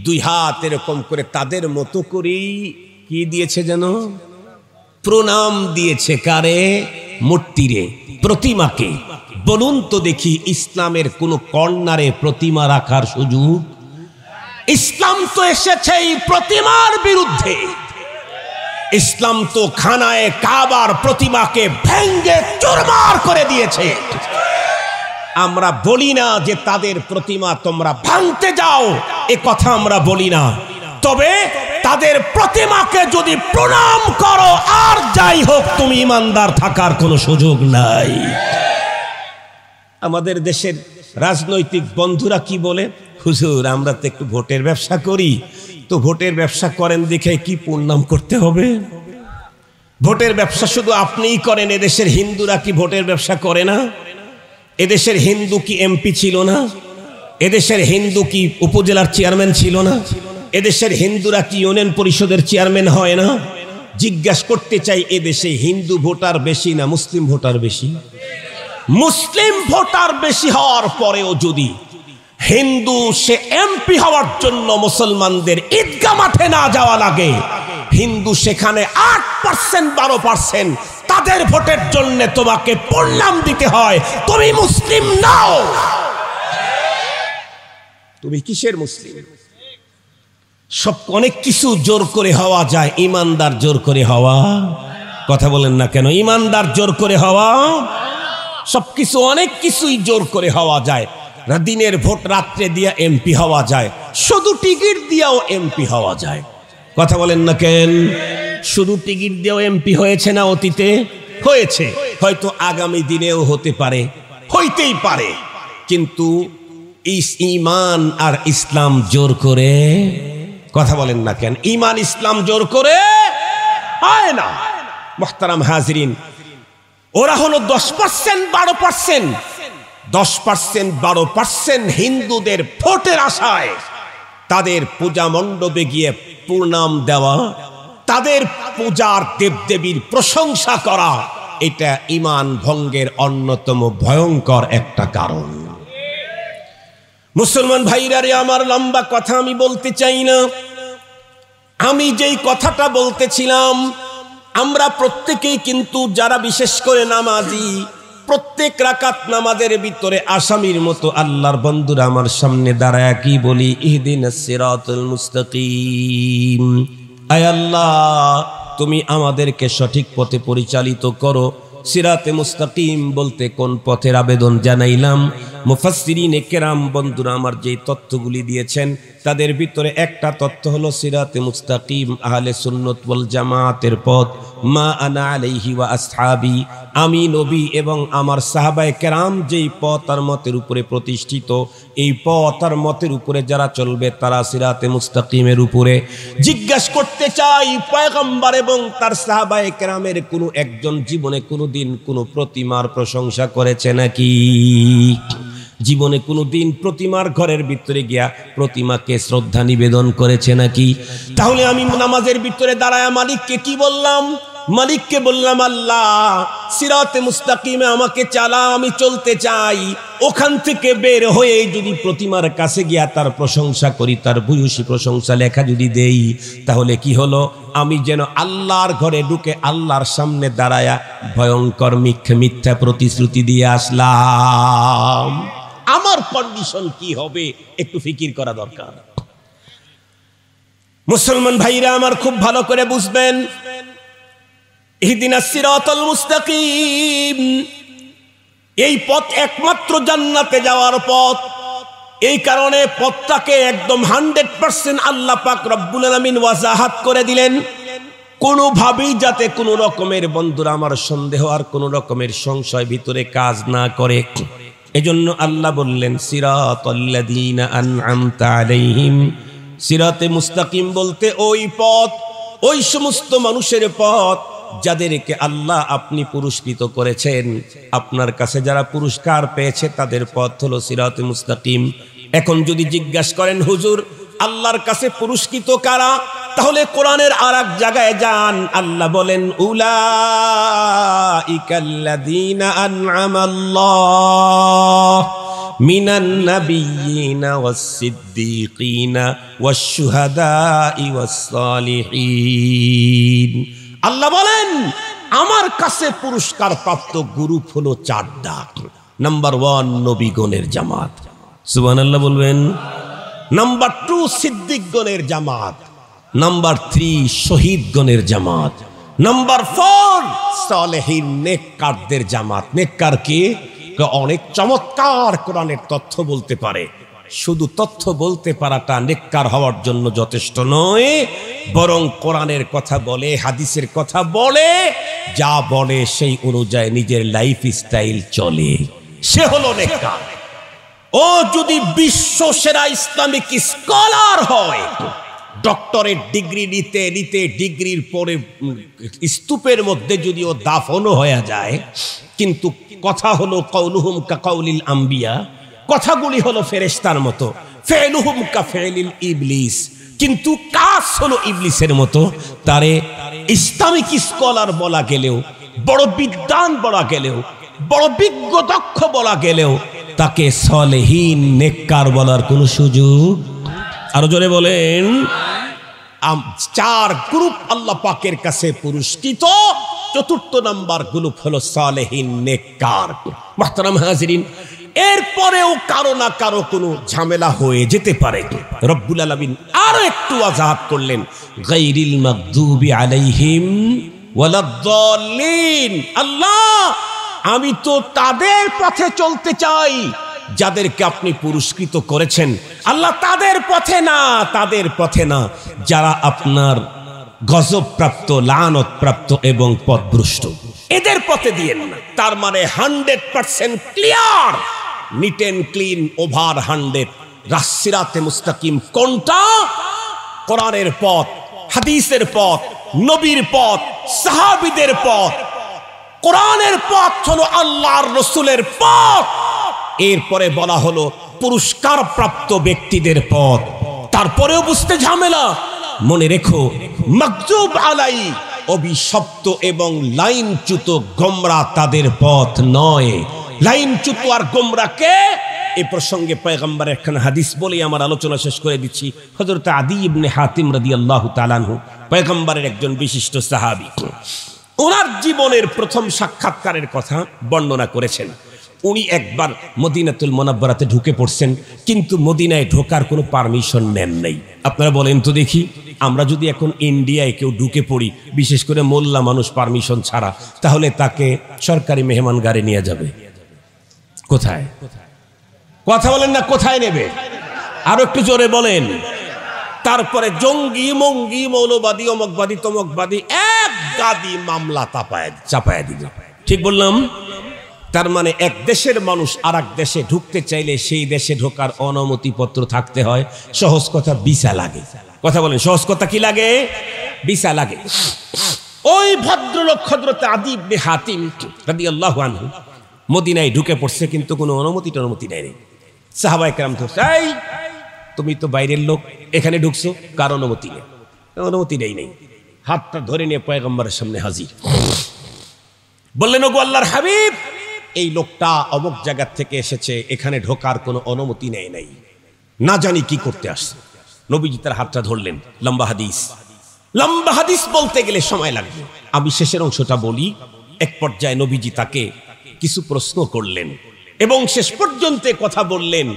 2 হাত এরকম করে তাদের মতো করেই কি দিয়েছে যেন, প্রণাম দিয়েছে। কারে? মূর্তিরে, প্রতিমাকে। বলুন তো দেখি, ইসলামের কোন কর্নারে প্রতিমা রাখার সুযোগ? ইসলাম তো এসেছে এই প্রতিমার বিরুদ্ধে। ইসলাম তো খানায়ে কাবার প্রতিমাকে ভেঙ্গে চুরমার করে দিয়েছে। আমরা বলি না যে তাদের প্রতিমা তোমরা ভাঙতে যাও, এ কথা আমরা বলি না। তবে তাদের প্রতিমাকে যদি প্রণাম করো, আর যাই হোক, তুমি ইমানদার থাকার কোনো সুযোগ নাই। আমাদের দেশের রাজনৈতিক বন্ধুরা কি বলে, হুজুর আমরা তো একটু ভোটের ব্যবসা করি, তো ভোটের ব্যবসা করেন দেখে কি প্রণাম করতে হবে? ভোটের ব্যবসা শুধু আপনিই করেন, এদেশের হিন্দুরা কি ভোটের ব্যবসা করে না? এদেশের হিন্দু কি এমপি ছিল না? এদেশের হিন্দু কি উপজেলার চেয়ারম্যান ছিল না? এদেশের হিন্দুরা কি ইউনিয়ন পরিষদের চেয়ারম্যান হয় না? জিজ্ঞাসা করতে চাই, এদেশে হিন্দু ভোটার বেশি না মুসলিম ভোটার বেশি? মুসলিম ভোটার বেশি হওয়ার পরেও যদি হিন্দু সে এমপি হওয়ার জন্য মুসলমানদের ঈদগাহ মাঠে না যাওয়া লাগে, হিন্দু সেখানে 8% 12% তাদের ভোটের জন্য তোমাকে প্রণাম দিতে হয়, তুমি মুসলিম নাও। তুমি কিসের মুসলিম? সব অনেক কিছু জোর করে হওয়া যায়, ইমানদার জোর করে হওয়া? কথা বলেন না কেন? ইমানদার জোর করে হওয়া, সবকিছু অনেক কিছুই জোর করে হওয়া যায়। দিনের ভোট রাত্রে দিয়া এমপি হওয়া যায়, শুধু টিকিট দিয়েও এমপি হওয়া যায়। কথা বলেন না কেন? শুধু টিকিট দিয়েও এমপি হয়েছে না? অতীতে হয়েছে, হয়তো আগামী দিনেও হতে পারে, হইতেই পারে। কিন্তু ঈমান আর ইসলাম জোর করে, কথা বলেন না কেন? ঈমান ইসলাম জোর করে হয় না। মুহতারাম হাজিরিন, ওরা হলো 10% 12%, 10% 12% হিন্দুদের ভোটের আশায় তাদের পূজা মণ্ডপে গিয়ে প্রণাম দেওয়া, তাদের পূজার দেবদেবীর প্রশংসা করা, এটা ঈমান ভঙ্গের অন্যতম ভয়ঙ্কর একটা কারণ। মুসলমান ভাইরা রে আমার, লম্বা কথা আমি বলতে চাই না। আমি যেই কথাটা বলতেছিলাম, আমরা প্রত্যেকেই কিন্তু যারা বিশেষ করে নামাজি, প্রত্যেক রাকাত নামাজের ভিতরে আসামির মতো আল্লাহর বন্ধুরা আমার সামনে দাঁড়ায় কি বলি, ইহদিনাস সিরাতাল মুস্তাকিম। আয় আল্লাহ, তুমি আমাদেরকে সঠিক পথে পরিচালিত করো। সিরাতে মুস্তাকিম বলতে কোন পথের আবেদন জানাইলাম? মুফাসসিরিনে কেরাম বন্ধুরা আমার যে তথ্যগুলি দিয়েছেন, তাদের ভিতরে একটা তথ্য হলো সিরাতে মুস্তাকিম আহলে সুন্নাত ওয়াল জামাতের পথ। মা আনা আলাইহি ওয়া আসহাবি, আমি নবী এবং আমার সাহাবায়ে কেরাম যেই পথ আর মতের উপরে প্রতিষ্ঠিত, এই পথ আর মতের উপরে যারা চলবে তারা সিরাতে মুস্তাকিমের উপরে। জিজ্ঞাসা করতে চাই, পয়গম্বর এবং তার সাহাবায়ে কেরামের কোনো একজন জীবনে কোনোদিন কোনো প্রতিমার প্রশংসা করেছে নাকি? জীবনে কোনোদিন প্রতিমার ঘরের ভিতরে গিয়া প্রতিমাকে শ্রদ্ধা নিবেদন করেছে নাকি? তাহলে আমি নামাজের ভিতরে দাঁড়ায় মালিককে কি বললাম? মালিককে বললাম, আল্লাহ সিরাতে মুস্তাকিমে আমাকে চালা, আমি চলতে চাই। ওখান থেকে বের হয়ে যদি প্রতিমার কাছে গিয়া তার প্রশংসা করি, তার ভূয়সী প্রশংসা লেখা যদি দেই, তাহলে কি হলো? আমি যেন আল্লাহর ঘরে ঢুকে আল্লাহর সামনে দাঁড়ায়া ভয়ঙ্কর মিথ্যা প্রতিশ্রুতি দিয়ে আসলাম। আমার কন্ডিশন কি হবে একটু ফিকির করা দরকার। মুসলমান ভাইরা আমার খুব ভালো করে বুঝবেন, ইহদিনাস সিরাতাল মুস্তাকিম, এই পথ একমাত্র জান্নাতে যাওয়ার পথ। এই কারণে পথটাকে একদম 100% আল্লাহ পাক রব্বুল আলামিন ওয়াজাহাত করে দিলেন, কোনোভাবেই যাতে কোনো রকমের, বন্ধুরা আমার, সন্দেহ আর কোনো রকমের সংশয় ভিতরে কাজ না করে। এজন্য আল্লাহ বললেন সিরাতাল্লাযীনা আন'আমতা আলাইহিম, সিরাতে মুস্তাকিম বলতে ওই পথ, ওই সমস্ত মানুষের পথ যাদেরকে আল্লাহ আপনি পুরস্কৃত করেছেন। আপনার কাছে যারা পুরস্কার পেয়েছে তাদের পথ হলো সিরাতে মুস্তাকিম। এখন যদি জিজ্ঞাসা করেন হুজুর আল্লাহর কাছে পুরস্কৃত কারা, তাহলে কোরআনের আরেক জায়গায় যান, আল্লাহ বলেন উলাইকাল্লাযীনা আন'আমাল্লাহু মিনান নাবিয়্যিনা ওয়াস-সিদ্দীকিনা ওয়াশ-শুহাদাই ওয়াস-সালিহিন। আল্লাহ বলেন আমার কাছে পুরস্কার প্রাপ্ত গ্রুপ হলো 4টা। নাম্বার 1 নবীগণের জামাত, সুবহানাল্লাহ বলবেন। নাম্বার 2 সিদ্দিকগণের জামাত। নাম্বার 3 শহীদগণের জামাত। নাম্বার 4 সালেহীন নেককারদের জামাত। নেককার কি? অনেক চমৎকার কোরআনের তথ্য বলতে পারে। শুধু তথ্য বলতে পারাটা নেককার হওয়ার জন্য যথেষ্ট নয়, বরং কোরআনের কথা বলে, হাদিসের কথা বলে, যা বলে সেই অনুযায়ী নিজের লাইফ স্টাইল চলে, সে হলো নেককার। ও যদি বিশ্ব সেরা ইসলামিক স্কলার হয়, ডক্টরেট ডিগ্রি নিতে নিতে ডিগ্রির পরে স্তূপের মধ্যে যদিও দাফনও হয়ে যায়, কিন্তু কথা হলো কাউলুহুম কাকাউলিল আম্বিয়া, কথাগুলি হলো ফেরেশতার মতো, ফেলুহুম কা ফেলিল ইবলিস, কিন্তু কাজ হলো ইবলিসের মতো। তারে ইসলামিক স্কলার বলা গেলেও, বড় বিদ্বান বলা গেলেও, বড় বিজ্ঞ দক্ষ বলা গেলেও তাকে সালেহীন নেককার বলার কোনো সুযোগ। আরো জোরে বলেন। 4 গ্রুপ আল্লাহ পাকের কাছে পুরস্কৃত। 4th নাম্বার গ্রুপ হলো সালেহীন নেককার। মুহতারাম হাজিরিন, এরপরেও কারো না কারো কোনো ঝামেলা হয়ে যেতে পারে। রব্বুল আলামিন আরো একটু ওয়াজাহাত করলেন, গায়রিল মাগদুবি আলাইহিম ওয়ালাদ-দাল্লিন। আল্লাহ আমি তো তাদের পথে চলতে চাই যাদেরকে আপনি পুরস্কৃত করেছেন। আল্লাহ তাদের পথে না, তাদের পথে না যারা আপনার গজব প্রাপ্ত, লানত প্রাপ্ত এবং পথভ্রষ্ট, এদের পথে দিয়েন না। তার মানে 100% clear, neat and clean, over 100। সিরাতে মুস্তাকিম কোনটা? কোরআনের পথ, হাদিসের পথ, নবীর পথ, সাহাবীদের পথ। কোরআনের পথ হলো আল্লাহর রাসূলের পথ। এরপরে বলা হলো পুরস্কার প্রাপ্ত ব্যক্তিদের পথ। তারপরেও বুঝতে ঝামেলা। মনে রেখো, মাগজুব আলাই, অভিশপ্ত এবং লাইনচ্যুত গোমরা তাদের পথ নয়। লাইনচ্যুত আর গোমরা কে? এই প্রসঙ্গে পয়গম্বরের একখানা হাদিস বলে আমার আলোচনা শেষ করে দিচ্ছি। হযরত আদী ইবনে হাতিম রাদিয়াল্লাহু তাআলা আনহু, পয়গম্বরের একজন বিশিষ্ট সাহাবী, ওনার জীবনের প্রথম সাক্ষাৎকারের কথা বর্ণনা করেছেন। উনি একবার মদিনাতুল মুনাওয়ারাতে ঢুকে পড়ছেন, কিন্তু মদিনায় ঢোকার কোনো পারমিশন নেন নাই। আপনারা বলেন তো দেখি, আমরা যদি এখন ইন্ডিয়ায় কেউ ঢুকে পড়ি, বিশেষ করে মোল্লা মানুষ, পারমিশন ছাড়া, তাহলে তাকে সরকারি মেহমান গাড়ি নিয়ে যাবে কোথায়? কথা বলেন না, কোথায় নেবে? আরো একটু জোরে বলেন। তারপরে জঙ্গি, মঙ্গি, মৌলবাদী, অমকবাদী, তমকবাদী, এক গাদি মামলা চাপায় দিল। ঠিক বললাম? তার মানে এক দেশের মানুষ আর এক দেশে ঢুকতে চাইলে সেই দেশে ঢোকার অনুমতিপত্র থাকতে হয়। সহজ কথা, ভিসা লাগে। কথা বলেন, সহজ কথা কি লাগে? ভিসা লাগে। ওই ভদ্রলোক হযরত আদী ইবনে হাতিম রাদিয়াল্লাহু আনহু মদিনায় ঢুকে পড়ছে, কিন্তু কোনো অনুমতি নেই। সাহাবায়ে কেরাম তো, এই তুমি তো বাইরের লোক, এখানে ঢুকছো, কার অনুমতি নেই? অনুমতি নেই। হাতটা ধরে নিয়ে পয়গম্বরের সামনে হাজির। বললেন, ওগো আল্লাহর হাবিব, এই লোকটা অমুক জায়গা থেকে এসেছে, এখানে ঢোকার কোনো অনুমতি নেই, না জানি কি করতে আসছে। নবীজি তার হাতটা ধরলেন। লম্বা হাদিস বলতে গেলে সময় লাগবে, আমি শেষের অংশটা বলি। এক পর্যায়ে নবীজি তাকে কিছু প্রশ্ন করলেন এবং শেষ পর্যন্ত কথা বললেন,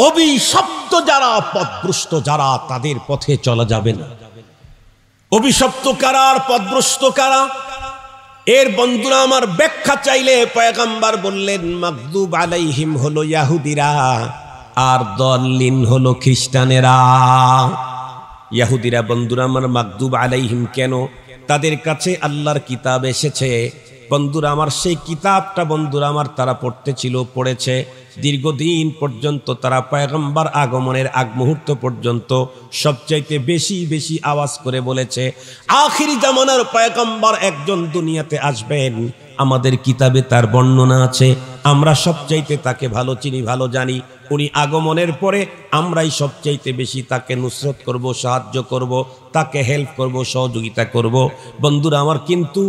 অভিশপ্ত যারা, পথভ্রষ্ট যারা, তাদের পথে চলা যাবে না। অভিশপ্ত কারা আর পথভ্রষ্ট কারা? এর বন্ধুরা আমার ব্যাখ্যা চাইলে পয়গম্বর বললেন মাগদুব আলাইহিম হলো ইহুদিরা, আর দল্লিন হলো খ্রিস্টানেরা। ইহুদিরা বন্ধুরা আমার মাগদুব আলাইহিম কেন? তাদের কাছে আল্লাহর কিতাব এসেছে বন্ধুরা আমার, সেই কিতাবটা বন্ধুরা আমার তারা পড়তেছিল, পড়েছে দীর্ঘদিন পর্যন্ত, তারা পয়গম্বর আগমনের আগ মুহূর্ত পর্যন্ত সবচাইতে বেশি বেশি আওয়াজ করে বলেছে আখিরি জামানার পয়গম্বর একজন দুনিয়াতে আসবেন, আমাদের কিতাবে তার বর্ণনা আছে, আমরা সবচাইতে তাকে ভালো চিনি, ভালো জানি। উনি আগমনের পরে আমরাই সবচাইতে বেশি তাকে নুসরত করব, সাহায্য করব, তাকে হেল্প করব, সহযোগিতা করব বন্ধুরা আমার। কিন্তু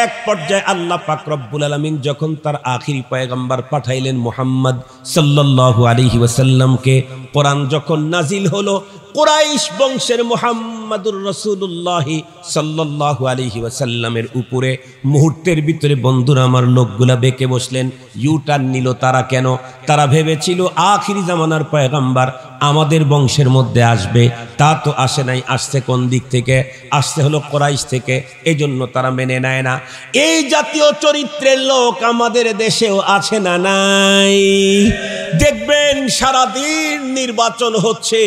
এক পর্যায়ে আল্লাহ পাক রব্বুল আলামিন যখন তার আখিরি পয়গম্বর পাঠাইলেন মুহাম্মদ সাল্লাল্লাহু আলাইহি ওয়াসাল্লামকে, কোরআন যখন নাজিল হলো, কুরাইশ বংশের মুহাম্মাদুর রাসূলুল্লাহ সাল্লাল্লাহু আলাইহি ওয়াসাল্লামের উপরে মুহূর্তের ভিতরে বন্ধুরা আমার লোকগুলা বেঁকে বসলেন, ইউটার্ন নিল। তারা কেন? তারা ভেবেছিল আখিরি জামানার পয়গম্বর আমাদের বংশের মধ্যে আসবে, তা তো আসে নাই। আসছে কোন দিক থেকে? আসছে হলো কুরাইশ থেকে। এজন্য তারা মেনে নেয় না। এই জাতীয় চরিত্রের লোক আমাদের দেশেও আছে না নাই? দেখবেন সারাদিন নির্বাচন হচ্ছে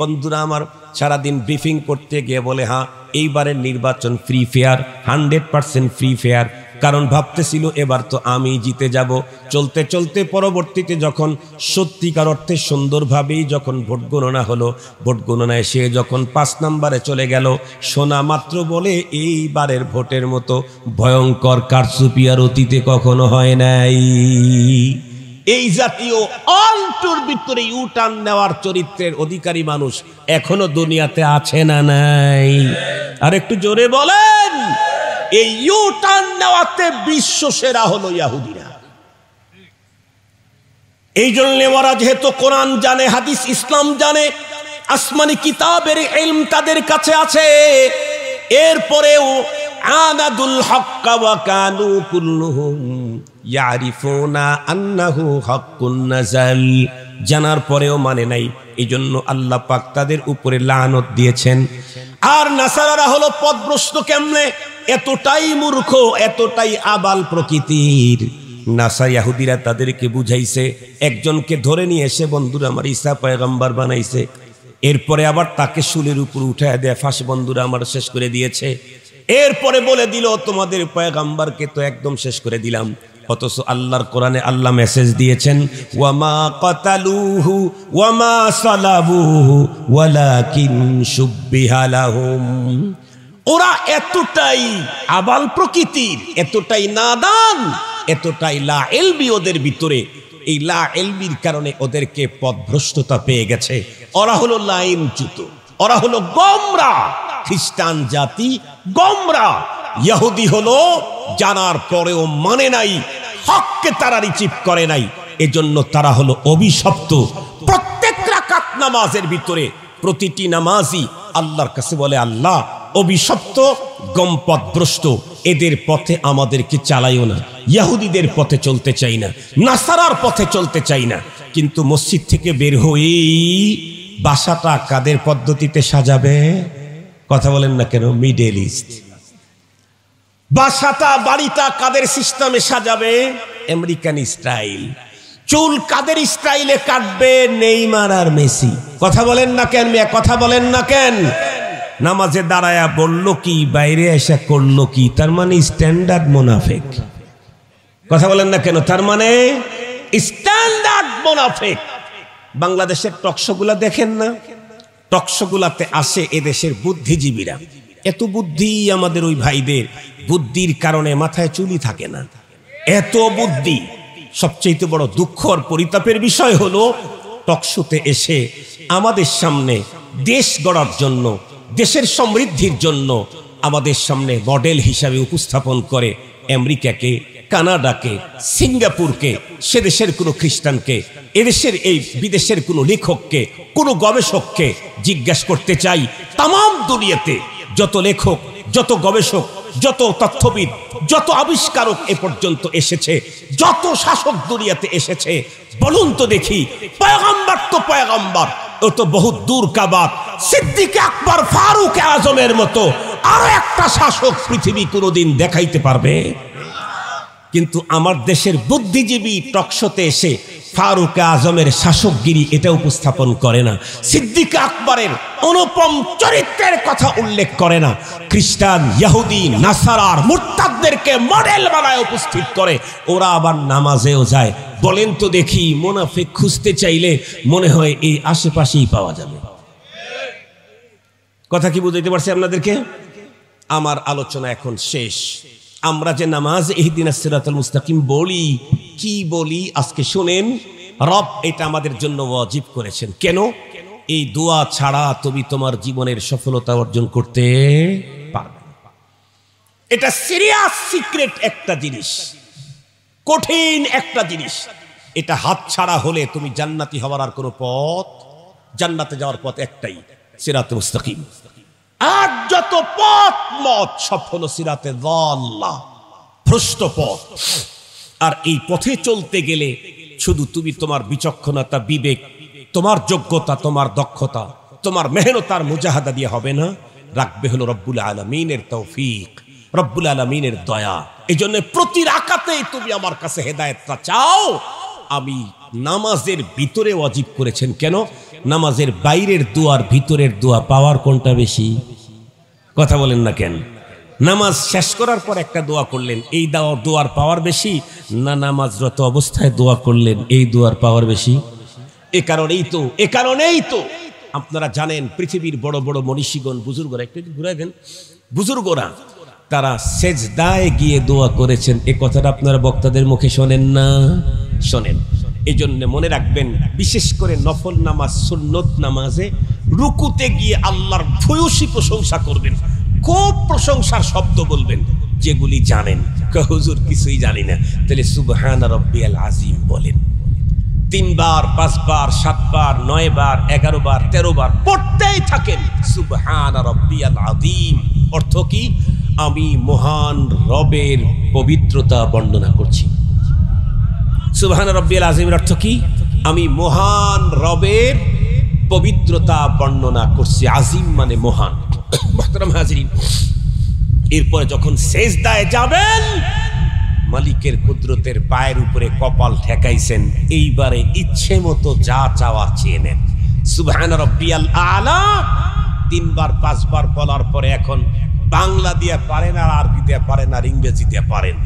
বন্ধুরা আমার, সারাদিন ব্রিফিং করতে গিয়ে বলে হ্যাঁ এইবারের নির্বাচন ফ্রি ফেয়ার, 100% ফ্রি ফেয়ার। কারণ ভাবতেছিল এবার তো আমি জিতে যাব। চলতে চলতে পরবর্তীতে যখন সত্যিকার অর্থে সুন্দরভাবেই যখন ভোট গণনা হলো, ভোট গণনায় সে যখন 5 নম্বরে চলে গেল, শোনা মাত্র বলে এইবারের ভোটের মতো ভয়ঙ্কর কারচুপি আর অতীতে কখনো হয় নাই। এই জাতীয় অল্টুর ভিতরে ইউটার্ন নেওয়ার চরিত্রের অধিকারী মানুষ এখনো দুনিয়াতে আছে না নাই? আর একটু জোরে বলেন। এই ইউটার্ন নেওয়াতে বিশ্ব সেরা হলো ইহুদিরা। এই জন্য ওরা যেহেতু কোরআন জানে, হাদিস ইসলাম জানে, আসমানি কিতাবের ইলম তাদের কাছে আছে, এরপরেও আনাদুল হক ওয়া কানু কুল্লুহুম ইয়ারিফুনা আন্নাহু হাক্কুন নাযাল, জানার পরেও মানে নাই। এই জন্য আল্লাহ পাক তাদের উপরে লানত দিয়েছেন। আর নাসারারা হলো পথভ্রষ্ট কেমনে? এতটাই মূর্খ, এতটাই আবাল প্রকৃতির। নাসা ইহুদিরা তাদেরকে বুঝাইছে, একজনকে ধরে নিয়ে এসে বন্ধুরা আমার ঈসা পয়গম্বর বানাইছে, এরপরে আবার তাকে শুলের উপর উঠায় দেয়, ফাঁসি বন্ধুরা আমার শেষ করে দিয়েছে। এরপরে বলে দিল তোমাদের পয়গম্বরকে তো একদম শেষ করে দিলাম। অথচ আল্লাহর কোরআনে আল্লাহ মেসেজ দিয়েছেন ওয়ামা কাতালুহু ওয়ামা সালাবুহু ওয়ালাকিন শুব্বিহা লাহুম। ওরা এতটাই আবাল প্রকৃতির, এতটাই নাদান, এতটাই লা ইলমি ওদের ভিতরে। এই লা ইলমির কারণে ওদেরকে পথভ্রষ্টতা পেয়ে গেছে। ওরা হলো লাইনচ্যুত, ওরা হলো গোমরা। খ্রিস্টান জাতি গোমরা, ইহুদি হলো জানার পরেও মানে নাই, হককে তারা রিসিভ করে নাই, এজন্য তারা হলো অভিশপ্ত। প্রত্যেক রাকাত নামাজের ভিতরে প্রতিটি নামাজি আল্লাহর কাছে বলে আল্লাহ অভিশপ্ত গম্পদভ্রষ্ট, এদের পথে আমাদেরকে চালাইও না। ইহুদিদের পথে চলতে চাই না, নাসারার পথে চলতে চাই না। কিন্তু মসজিদ থেকে বের হয়েই বাসাটা কাদের পদ্ধতিতে সাজাবে? কথা বলেন না কেন? Middle east. বাসাটা বাড়িটা কাদের সিস্টেমে সাজাবে? American style. চুল কাদের স্টাইলে কাটবে? নেইমার আর মেসি। কথা বলেন না কেন মিয়া? কথা বলেন না কেন? নামাজে দাঁড়ায়া বলল কি, বাইরে এসে করলো কি? তার মানে স্ট্যান্ডার্ড মুনাফিক। কথা বলেন না কেন? তার মানে স্ট্যান্ডার্ড মুনাফিক। বাংলাদেশের টকশোগুলা দেখেন না? টকশোগুলাতে আসে এদেশের বুদ্ধিজীবীরা। এত বুদ্ধি আমাদের ওই ভাইদের, বুদ্ধির কারণে মাথায় চুলই থাকে না, এত বুদ্ধি। সবচেয়ে বড় দুঃখ আর পরিতাপের বিষয় হলো টকশোতে এসে আমাদের সামনে দেশ গড়ার জন্য, দেশের সমৃদ্ধির জন্য আমাদের সামনে মডেল হিসাবে উপস্থাপন করে আমেরিকাকে, কানাডাকে, সিঙ্গাপুরকে, সে দেশের কোনো খ্রিস্টানকে, এদেশের এই বিদেশের কোনো লেখককে, কোনো গবেষককে জিজ্ঞাসা করতে চাই, তাম দুনিয়াতে যত লেখক, যত গবেষক, যত তথ্যবিদ, যত আবিষ্কারক এ পর্যন্ত এসেছে, যত শাসক দুনিয়াতে এসেছে, বলুন তো দেখি, পয়গম্বর তো পয়গম্বর, ও তো বহুত দূর কা বাত। সিদ্দিক আকবর, ফারুক আজমের মতো আরো একটা শাসক পৃথিবী কোনোদিন দেখাইতে পারবে? কিন্তু আমার দেশের বুদ্ধিজীবী টকশোতে এসে ফারুক আজমের শাসকগিরি এটা উপস্থাপন করে না, সিদ্দিক আকবরের অনুপম চরিত্রের কথা উল্লেখ করে না, খ্রিস্টান, ইহুদি, নাসারার, মুরতাদদেরকে মডেল বানায় উপস্থিত করে। ওরা আবার নামাজেও যায়। বলেন তো দেখি, মুনাফিক খুঁজতে চাইলে মনে হয় এই আশেপাশেই পাওয়া যাবে। কথা কি বুঝাইতে পারছি আপনাদেরকে? আমার আলোচনা এখন শেষ। আমরা যে নামাজ ইহদিনাস সিরাতাল মুস্তাকিম বলি, কি বলি আজকে শুনেন। রব এটা আমাদের জন্য ওয়াজিব করেছেন। কেন? এই দোয়া ছাড়া তুমি তোমার জীবনের সফলতা অর্জন করতে পারবে না। এটা সিরিয়াস সিক্রেট একটা জিনিস, কঠিন একটা জিনিস। এটা হাত ছাড়া হলে তুমি জান্নাতি হওয়ার আর কোনো পথ, জান্নাতে যাওয়ার পথ একটাই, সিরাতে মুস্তাকিম। আর যত পথ মত সব হলো সিরাতে দাল্লা, ভ্রষ্ট পথ। আর এই পথে চলতে গেলে শুধু তুমি তোমার বিচক্ষণতা, বিবেক, তোমার যোগ্যতা, তোমার দক্ষতা, তোমার মেহনতার মুজাহাদা দিয়ে হবে না। রাখবে হলো রব্বুল আলামিনের তৌফিক, রব্বুল আলামিনের দয়া। এই জন্য প্রতি রাকাতেই তুমি আমার কাছে হেদায়েতটা চাও। আমি নামাজের ভিতরে ওয়াজিব করেছেন। কেন? নামাজের বাইরের দোয়ার ভিতরের দোয়া পাওয়ার কোনটা বেশি? কথা বলেন না কেন? নামাজ শেষ করার পর একটা দোয়া করলেন, এই দোয়ার পাওয়ার বেশি, না নামাজরত অবস্থায় দোয়া করলেন এই দোয়ার পাওয়ার বেশি? এ কারণেই তো আপনারা জানেন পৃথিবীর বড় বড় মনীষীগণ, বুজুর্গরা, একটু ঘুরাই দেন, বুজুর্গরা তারা সেজদায় গিয়ে দোয়া করেছেন। এ কথাটা আপনারা বক্তাদের মুখে শোনেন না? শোনেন। এই জন্য মনে রাখবেন, বিশেষ করে নফল নামাজ, সুন্নত নামাজে রুকুতে গিয়ে আল্লাহর ভূয়সী প্রশংসা করবেন, খুব প্রশংসার শব্দ বলবেন যেগুলি জানেন। হুজুর কিছুই জানি না, তাহলে সুবহান রাব্বিয়াল আযীম বলেন। 3 বার, 5 বার, 7 বার, 9 বার, 11 বার, 13 বার পড়তেই থাকেন সুবহান রাব্বিয়াল আযীম। অর্থ কি? আমি মহান রবের পবিত্রতা বর্ণনা করছি। সুবহান রাব্বিয়াল আযীমের অর্থ কি? আমি মহান রবের পবিত্রতা বর্ণনা করছি। আযীম মানে মহান। মুহতারাম হাজিরিন, এরপরে যখন সেজদায় যাবেন, মালিকের কুদরতের পায়ের উপরে কপাল ঠেকাইছেন, এইবারে ইচ্ছে মতো যা চাওয়ার চেয়ে নেন। সুবহান রাব্বিয়াল আলা 3 বার 5 বার বলার পরে এখন বাংলা দিয়ে পারেন, আর আরবি দিয়ে পারেন, আর ইংরেজি দিয়ে পারেন।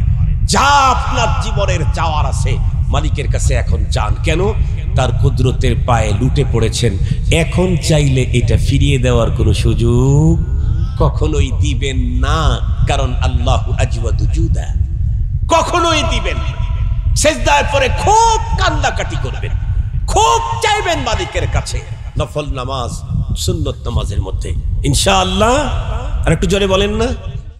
যা আপনার জীবনের চাওয়ার আছে মালিকের কাছে এখন চান। কেন? তার কুদরতের পায়ে লুটে পড়েছেন। এখন চাইলে এটা ফিরিয়ে দেওয়ার কোনো সুযোগ কখনোই দিবেন না, কারণ আল্লাহু আজওয়াদু জুদা। কখনোই দিবেন না। সেজদায় পরে খুব কান্নাকাটি করবেন, খুব চাইবেন মালিকের কাছে। নফল নামাজ, সুন্নত নামাজের মধ্যে ইনশাআল্লাহ। আর একটু জোরে বলেন না?